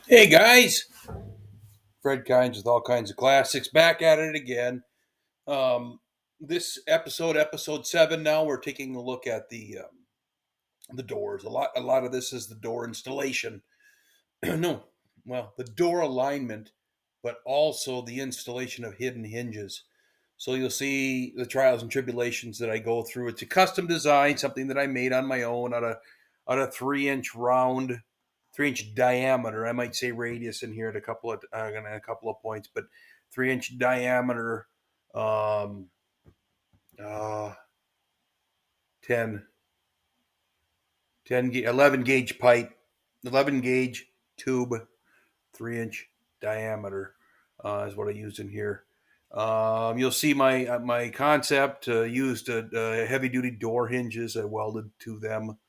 Hey guys, Fred Kynes with all kinds of classics, back at it again. Um, this episode 7. Now we're taking a look at the doors. A lot of this is the door installation. No, well, the door alignment, but also the installation of hidden hinges. So you'll see the trials and tribulations that I go through. It's a custom design, something that I made on my own out of 3 inch round, 3 inch diameter. I might say radius in here at a couple of points, but 3 inch diameter, um, uh, 10, 11 gauge pipe, 11 gauge tube, 3 inch diameter is what I used in here. You'll see my concept used heavy duty door hinges. I welded to them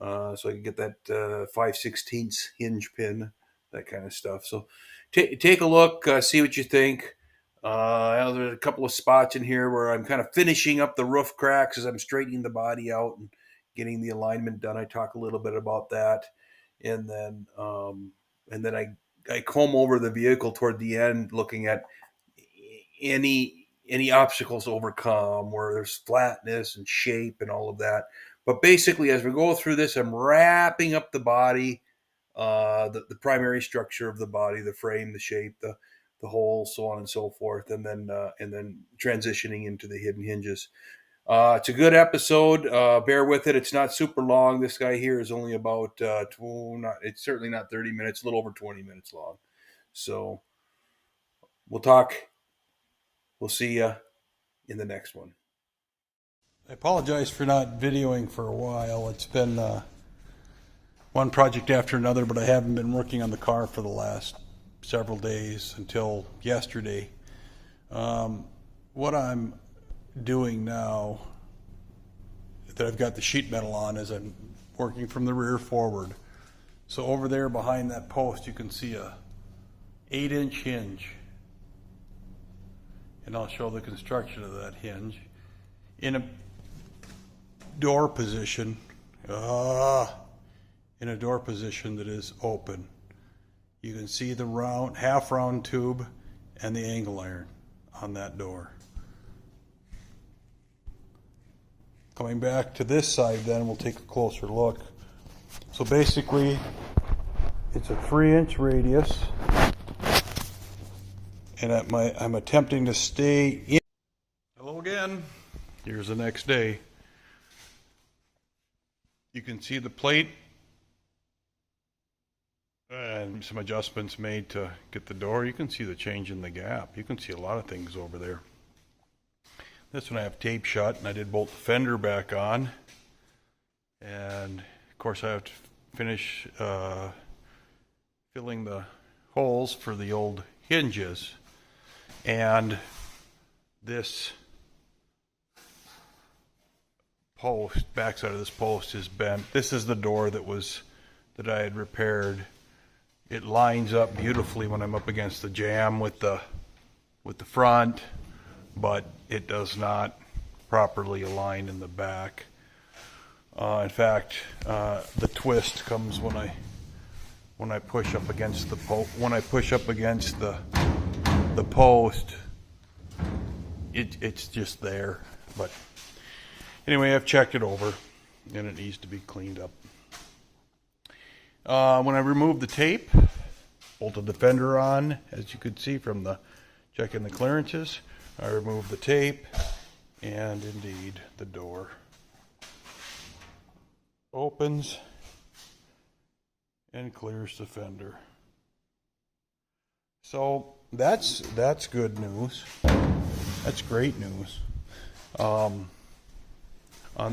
so I can get that 5/16 hinge pin, that kind of stuff. So take a look, see what you think. There's a couple of spots in here where I'm kind of finishing up the roof cracks as I'm straightening the body out and getting the alignment done. I talk a little bit about that, and then I comb over the vehicle toward the end, looking at any obstacles to overcome, where there's flatness and shape and all of that. But basically, as we go through this, I'm wrapping up the body, the primary structure of the body, the frame, the shape, the hole, so on and so forth, and then transitioning into the hidden hinges. It's a good episode. Bear with it. It's not super long. This guy here is only about it's certainly not 30 minutes, a little over 20 minutes long. So we'll talk. We'll see you in the next one. I apologize for not videoing for a while. It's been one project after another, but I haven't been working on the car for the last several days until yesterday. What I'm doing now that I've got the sheet metal on is I'm working from the rear forward. So over there behind that post, you can see a 8-inch hinge. And I'll show the construction of that hinge in a door position, that is open. You can see the half round tube and the angle iron on that door. Coming back to this side, then we'll take a closer look. So basically, it's a 3-inch radius, and I'm attempting to stay in. Hello again. Here's the next day. You can see the plate and some adjustments made to get the door. You can see the change in the gap. You can see a lot of things over there. This one I have tape shut, and I did bolt the fender back on. And of course I have to finish filling the holes for the old hinges. And this post, backside of this post, is bent. This is the door that I had repaired. It lines up beautifully when I'm up against the jamb with the front, but it does not properly align in the back. In fact, the twist comes when I push up against the post. It's just there. But anyway, I've checked it over, and it needs to be cleaned up. When I removed the tape, bolted the fender on, as you could see from the checking the clearances, I removed the tape, and indeed the door opens and clears the fender. So that's good news. That's great news. On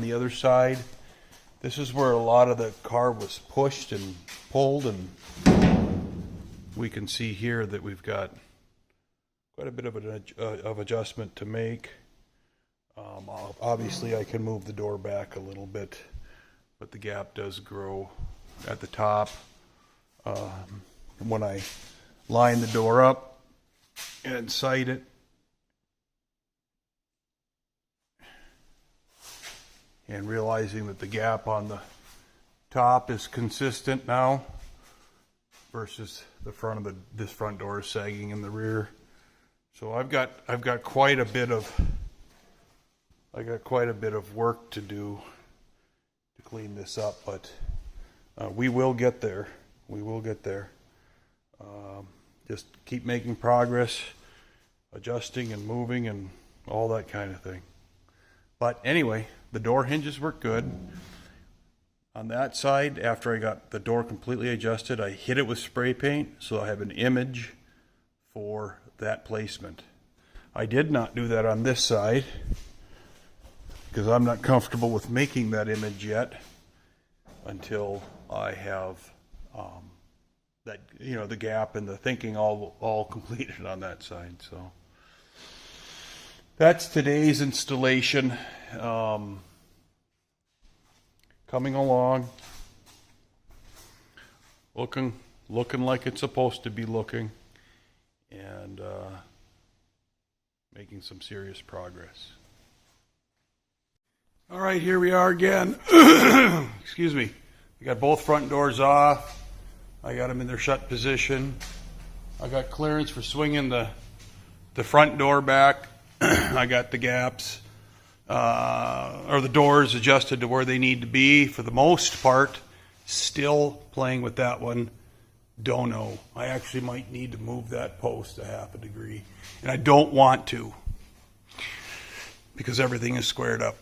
the other side, this is where a lot of the car was pushed and pulled, and we can see here that we've got quite a bit of adjustment to make. Obviously I can move the door back a little bit, but the gap does grow at the top. When I line the door up and sight it, and realizing that the gap on the top is consistent now versus the front of this front door is sagging in the rear. So I've got quite a bit of work to do to clean this up, but we will get there. We will get there. Just keep making progress, adjusting and moving and all that kind of thing. But anyway, the door hinges work good. On that side, after I got the door completely adjusted, I hit it with spray paint so I have an image for that placement. I did not do that on this side because I'm not comfortable with making that image yet until I have that, the gap and the thinking all completed on that side. So that's today's installation. Coming along, looking like it's supposed to be looking, and making some serious progress. All right, here we are again. Excuse me. I got both front doors off. I got them in their shut position. I got clearance for swinging the front door back. I got the gaps or the doors adjusted to where they need to be for the most part. Still playing with that one. Don't know. I actually might need to move that post 1/2 degree. And I don't want to because everything is squared up.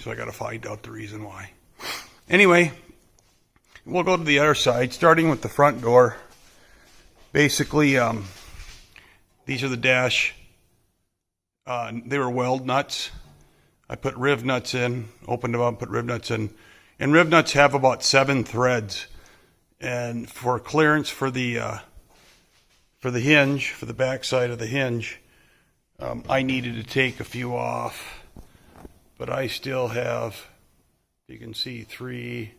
So I got to find out the reason why. Anyway, we'll go to the other side, starting with the front door. Basically, these are the dash. They were weld nuts. I put riv nuts in, opened them up, put riv nuts in. And riv nuts have about 7 threads. And for clearance for the hinge, for the back side of the hinge, I needed to take a few off. But I still have, you can see 3,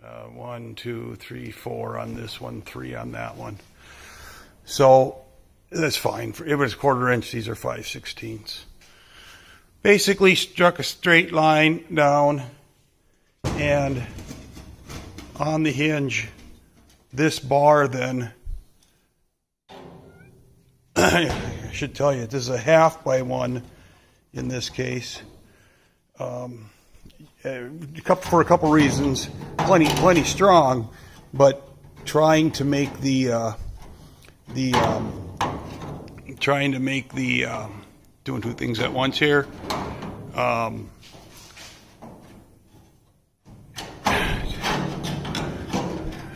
1, 2, 3, 4 on this one, 3 on that one. So that's fine. If it was 1/4 inch, these are 5/16. Basically struck a straight line down, and on the hinge, this bar then, I should tell you, this is a 1/2 by 1 in this case. For a couple reasons, plenty strong, but trying to make doing 2 things at once here.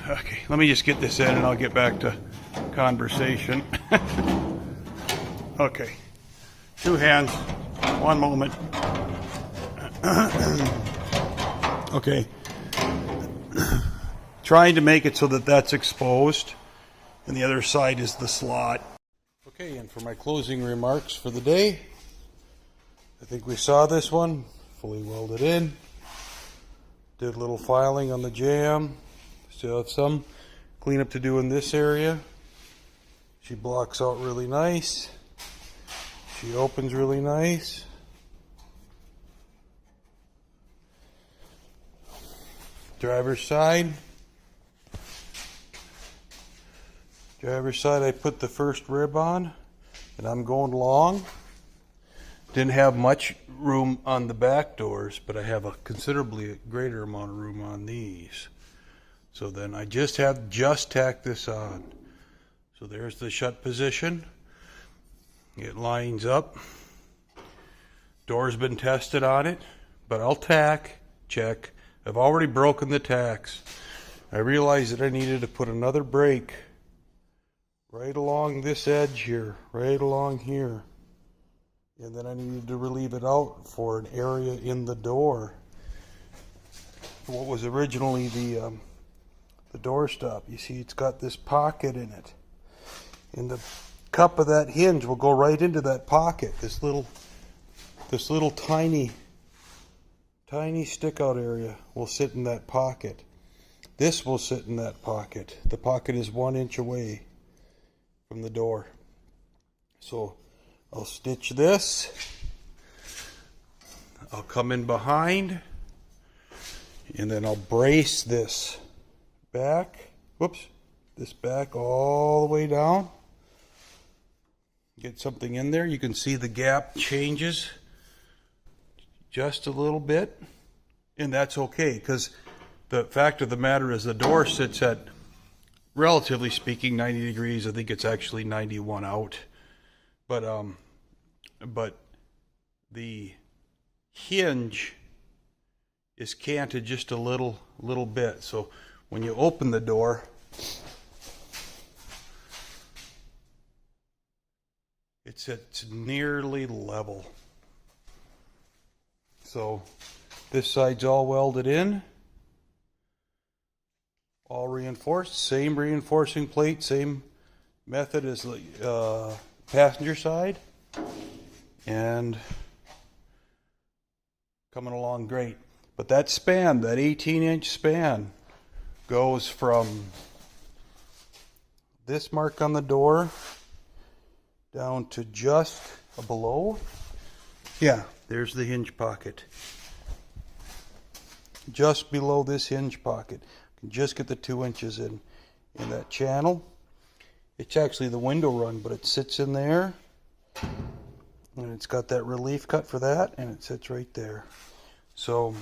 Okay, let me just get this in and I'll get back to conversation. Okay, 2 hands, 1 moment. Okay, trying to make it so that that's exposed and the other side is the slot. Okay, and for my closing remarks for the day, I think we saw this one fully welded in. Did a little filing on the jamb. Still have some cleanup to do in this area. She blocks out really nice. She opens really nice. Driver's side. Driver's side, I put the first rib on, and I'm going long. Didn't have much room on the back doors, but I have a considerably greater amount of room on these. So then I just tack this on. So there's the shut position. It lines up. Door's been tested on it, but I'll tack, check. I've already broken the tacks. I realized that I needed to put another brake right along this edge here, right along here. And then I needed to relieve it out for an area in the door. What was originally the door stop. You see, it's got this pocket in it. And the cup of that hinge will go right into that pocket. This little tiny stick out area will sit in that pocket. This will sit in that pocket. The pocket is 1 inch away from the door. So I'll stitch this. I'll come in behind, and then I'll brace this back. Whoops, this back all the way down. Get something in there. You can see the gap changes just a little bit, and that's okay, because the fact of the matter is the door sits at, relatively speaking, 90 degrees. I think it's actually 91 out, but the hinge is canted just a little bit. So when you open the door, it's nearly level. So this side's all welded in, all reinforced, same reinforcing plate, same method as the passenger side, and coming along great. But that span, that 18-inch span, goes from this mark on the door down to just below. Yeah, there's the hinge pocket. Just below this hinge pocket. You can just get the 2 inches in that channel. It's actually the window run, but it sits in there. And it's got that relief cut for that, and it sits right there. So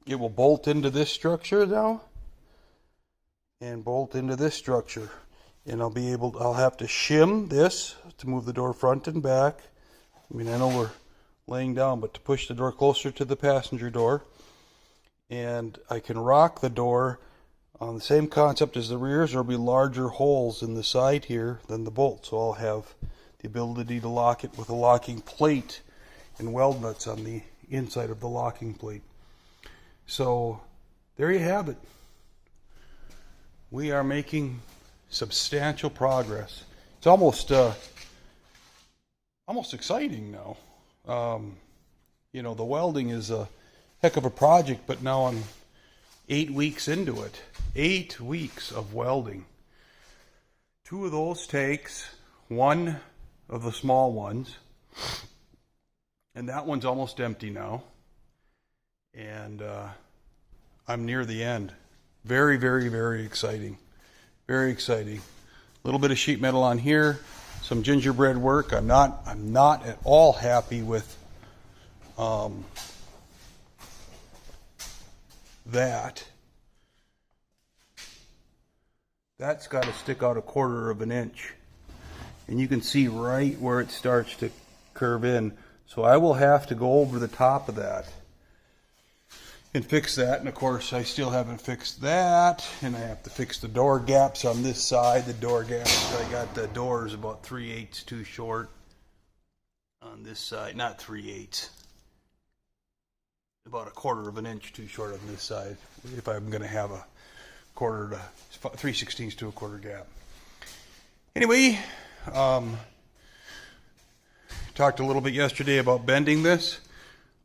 it will bolt into this structure now, and bolt into this structure. And I'll have to shim this to move the door front and back. I mean, I know we're laying down, but to push the door closer to the passenger door. And I can rock the door on the same concept as the rears. There'll be larger holes in the side here than the bolt. So I'll have the ability to lock it with a locking plate and weld nuts on the inside of the locking plate. So there you have it. We are making substantial progress. It's almost exciting now. You know, the welding is a heck of a project, but now I'm 8 weeks into it. 8 weeks of welding. 2 of those takes, 1 of the small ones, and that one's almost empty now. And I'm near the end. Very, very, very exciting. Very exciting. A little bit of sheet metal on here, some gingerbread work. I'm not at all happy with that. That's got to stick out 1/4 of an inch. And you can see right where it starts to curve in. So I will have to go over the top of that and fix that. And of course, I still haven't fixed that. And I have to fix the door gaps on this side. The door gaps, I got the doors about 3/8 too short on this side. Not 3/8. About 1/4 of an inch too short on this side. If I'm going to have a 1/4 to 3/16 to 1/4 gap. Anyway, talked a little bit yesterday about bending this.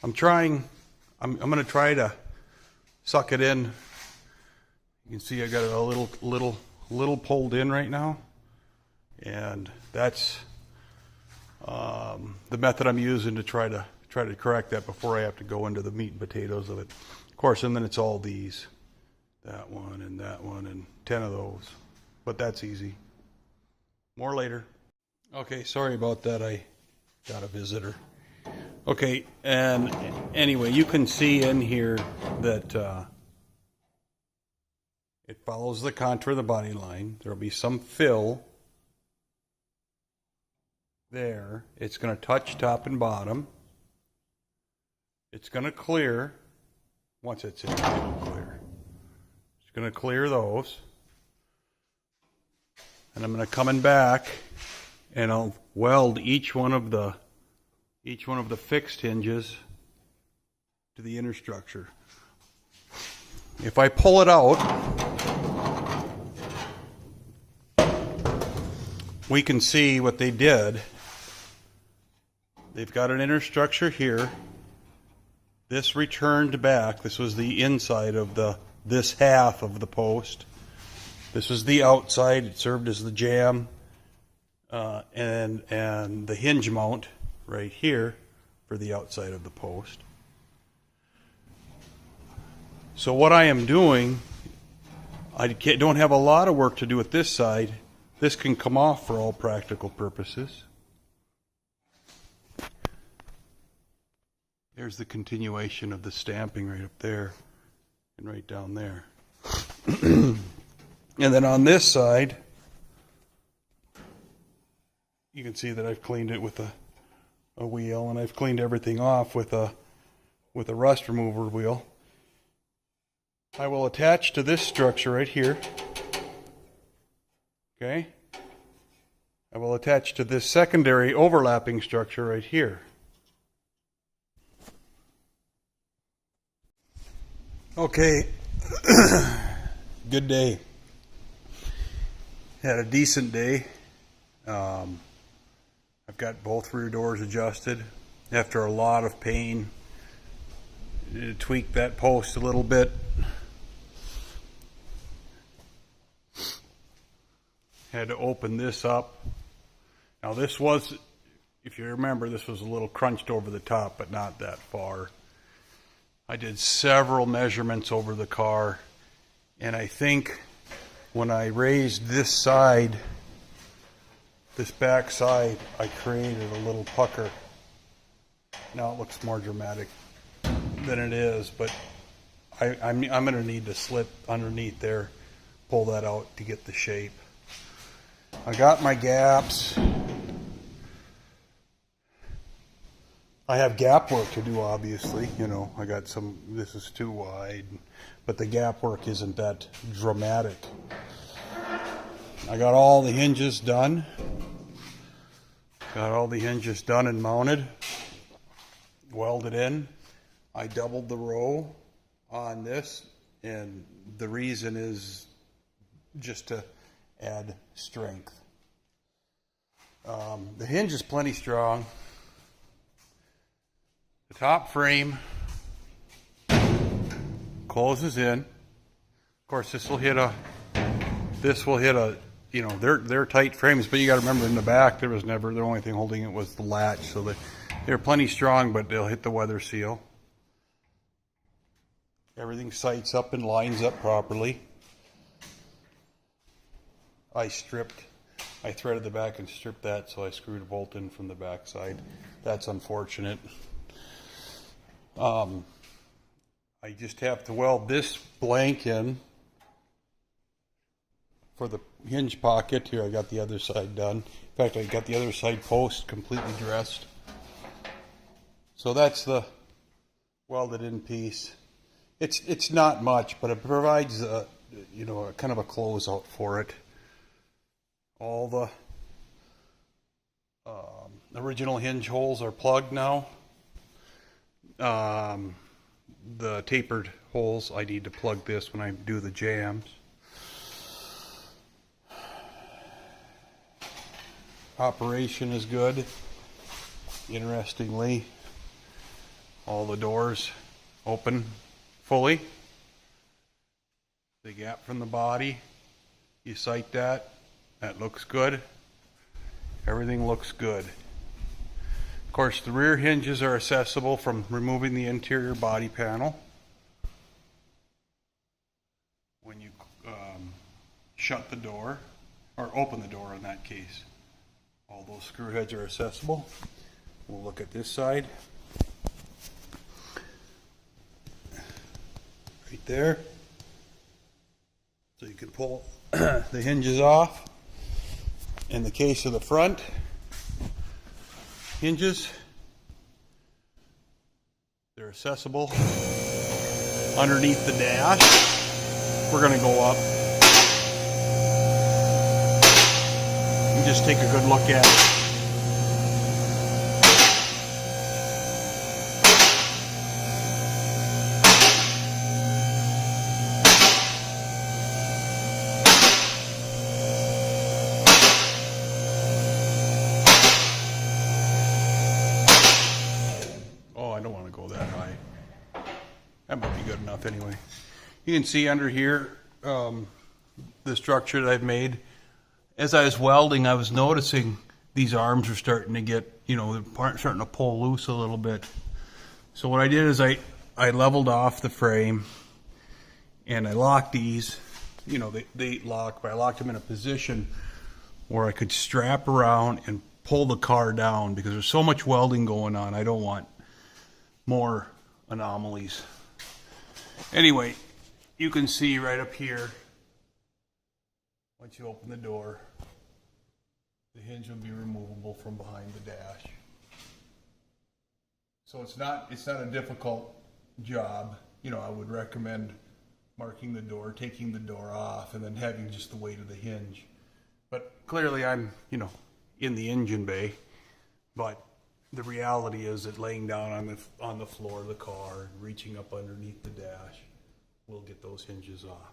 I'm going to try to suck it in. You can see I got it a little pulled in right now, and that's the method I'm using to try to correct that before I have to go into the meat and potatoes of it. Of course, and then it's all these, that one and 10 of those, but that's easy. More later. Okay, sorry about that. I got a visitor. Okay, and anyway, you can see in here that it follows the contour of the body line. There'll be some fill there. It's going to touch top and bottom. It's going to clear. Once it's in, it'll clear. It's going to clear those. And I'm going to come in back and I'll weld each one of the fixed hinges to the inner structure. If I pull it out, we can see what they did. They've got an inner structure here. This returned back. This was the inside of this half of the post. This was the outside. It served as the jamb and the hinge mount right here for the outside of the post. So what I am doing don't have a lot of work to do with this side. This can come off for all practical purposes. There's the continuation of the stamping right up there and right down there. And then on this side, you can see that I've cleaned it with a wheel, and I've cleaned everything off with a rust remover wheel. I will attach to this structure right here. Okay? I will attach to this secondary overlapping structure right here. Okay. Good day. Had a decent day. I've got both rear doors adjusted after a lot of pain. Tweaked that post a little bit. Had to open this up. Now this was, if you remember, this was a little crunched over the top, but not that far. I did several measurements over the car, and I think when I raised this side, this back side, I created a little pucker. Now it looks more dramatic than it is, but I'm going to need to slit underneath there, pull that out to get the shape. I got my gaps. I have gap work to do, obviously. You know, I got some, this is too wide, but the gap work isn't that dramatic. I got all the hinges done. Got all the hinges done and mounted, welded in. I doubled the row on this, and the reason is just to add strength. The hinge is plenty strong. The top frame closes in. Of course, this will hit a, you know, they're tight frames, but you got to remember in the back there was never, the only thing holding it was the latch, so they're plenty strong, but they'll hit the weather seal. Everything sights up and lines up properly. I threaded the back and stripped that, so I screwed a bolt in from the back side. That's unfortunate. I just have to weld this blank in for the hinge pocket. Here, I got the other side done. In fact, I got the other side post completely dressed. So that's the welded in piece. It's not much, but it provides a, you know, a kind of a closeout for it. All the original hinge holes are plugged now. The tapered holes, I need to plug this when I do the jambs. Operation is good. Interestingly, all the doors open fully. The gap from the body, you sight that. That looks good. Everything looks good. Of course, the rear hinges are accessible from removing the interior body panel. When you shut the door, or open the door in that case. All those screw heads are accessible. We'll look at this side. Right there. So you can pull the hinges off. In the case of the front hinges, they're accessible underneath the dash. We're going to go up and just take a good look at it. That might be good enough anyway. You can see under here the structure that I've made. As I was welding, I was noticing these arms are starting to get, you know, they're starting to pull loose a little bit. So what I did is I leveled off the frame and I locked these you know, they lock, but I locked them in a position where I could strap around and pull the car down because there's so much welding going on. I don't want more anomalies. Anyway, you can see right up here, once you open the door, the hinge will be removable from behind the dash. So it's not a difficult job. You know, I would recommend marking the door, taking the door off, and then having just the weight of the hinge. But clearly I'm, you know, in the engine bay, but the reality is that laying down on the floor of the car and reaching up underneath the dash will get those hinges off.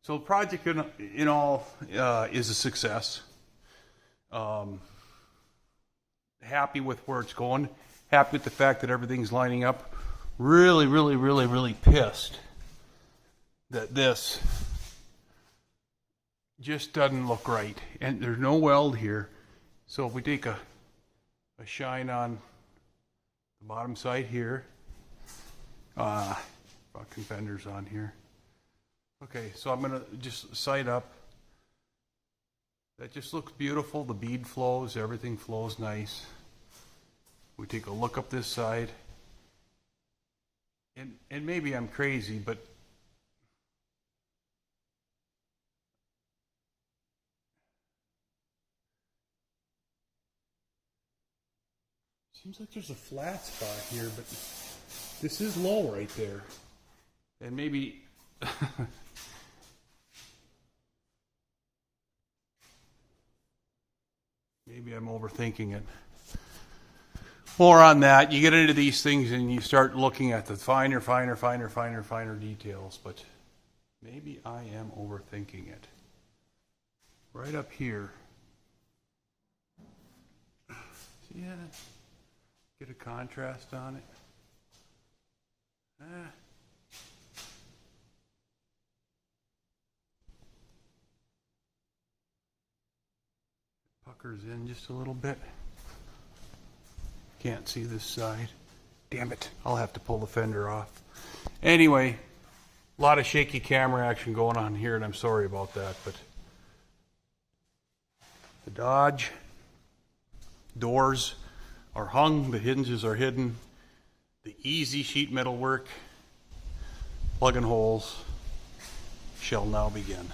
So the project in all is a success. Happy with where it's going. Happy with the fact that everything's lining up. Really pissed that this just doesn't look right. And there's no weld here. So if we take a shine on the bottom side here, fucking fenders on here. Okay, so I'm gonna just sight up. That just looks beautiful. The bead flows, everything flows nice. We take a look up this side. And maybe I'm crazy, but seems like there's a flat spot here, but this is low right there. And maybe maybe I'm overthinking it. More on that. You get into these things and you start looking at the finer details, but maybe I am overthinking it. Right up here. See that? Get a contrast on it. Puckers in just a little bit. Can't see this side. Damn it. I'll have to pull the fender off. Anyway, a lot of shaky camera action going on here, and I'm sorry about that, but the Dodge doors are hung, the hinges are hidden, the easy sheet metal work, plugging holes, shall now begin.